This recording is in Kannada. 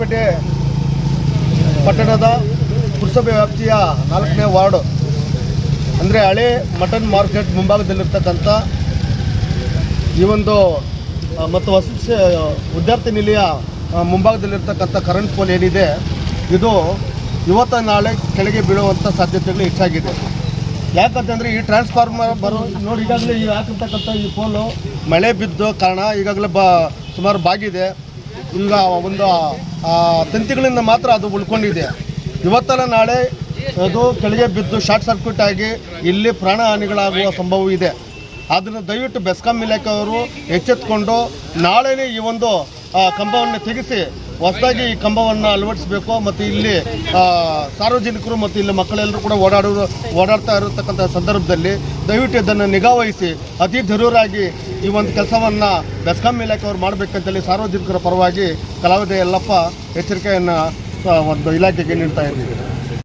ಗುಂಡ್ಲುಪೇಟೆ ಪಟ್ಟಣದ ಪುರಸಭೆ ವ್ಯಾಪ್ತಿಯ 4ನೇ ವಾರ್ಡು ಅಂದರೆ ಹಳೆ ಮಟನ್ ಮಾರ್ಕೆಟ್ ಮುಂಭಾಗದಲ್ಲಿರ್ತಕ್ಕಂಥ ಈ ಒಂದು ಮತ್ತು ವಸತಿ ವಿದ್ಯಾರ್ಥಿ ನಿಲಯ ಮುಂಭಾಗದಲ್ಲಿರ್ತಕ್ಕಂಥ ಕರೆಂಟ್ ಪೋಲ್ ಏನಿದೆ ಇದು ಇವತ್ತು ನಾಳೆ ಕೆಳಗೆ ಬೀಳುವಂಥ ಸಾಧ್ಯತೆಗಳು ಹೆಚ್ಚಾಗಿದೆ. ಯಾಕಂತಂದರೆ ಈ ಟ್ರಾನ್ಸ್ಫಾರ್ಮರ್ ನೋಡಿ ಈಗಾಗಲೇ ಈ ಹಾಕಿರ್ತಕ್ಕಂಥ ಈ ಪೋಲು ಮಳೆ ಬಿದ್ದು ಕಾರಣ ಈಗಾಗಲೇ ಸುಮಾರು ಬಾಗಿದೆ. ಈಗ ಒಂದು ತಂತಿಗಳಿಂದ ಮಾತ್ರ ಅದು ಉಳ್ಕೊಂಡಿದೆ. ಇವತ್ತಲ್ಲ ನಾಳೆ ಅದು ಕೆಳಗೆ ಬಿದ್ದು ಶಾರ್ಟ್ ಸರ್ಕ್ಯೂಟ್ ಆಗಿ ಇಲ್ಲಿ ಪ್ರಾಣ ಹಾನಿಗಳಾಗುವ ಸಂಭವ ಇದೆ. ಅದನ್ನು ದಯವಿಟ್ಟು ಬೆಸ್ಕಾಂ ಇಲಾಖೆಯವರು ಎಚ್ಚೆತ್ತುಕೊಂಡು ನಾಳೆನೇ ಈ ಒಂದು ಕಂಬವನ್ನು ತೆಗೆಸಿ ಹೊಸದಾಗಿ ಈ ಕಂಬವನ್ನು ಅಳವಡಿಸಬೇಕು. ಮತ್ತು ಇಲ್ಲಿ ಸಾರ್ವಜನಿಕರು ಮತ್ತು ಇಲ್ಲಿ ಮಕ್ಕಳೆಲ್ಲರೂ ಕೂಡ ಓಡಾಡ್ತಾ ಇರತಕ್ಕಂಥ ಸಂದರ್ಭದಲ್ಲಿ ದಯವಿಟ್ಟು ಇದನ್ನು ನಿಗಾವಹಿಸಿ ಅತಿ ಜರೂರಾಗಿ ಈ ಒಂದು ಕೆಲಸವನ್ನು ಬೆಸ್ಕಾಂ ಇಲಾಖೆಯವರು ಮಾಡಬೇಕಂತೇಳಿ ಸಾರ್ವಜನಿಕರ ಪರವಾಗಿ ಕಲಾವಿದ ಯಲ್ಲಪ್ಪ ಎಚ್ಚರಿಕೆಯನ್ನು ಒಂದು ಇಲಾಖೆಗೆ ನೀಡ್ತಾ ಇದ್ದೀವಿ.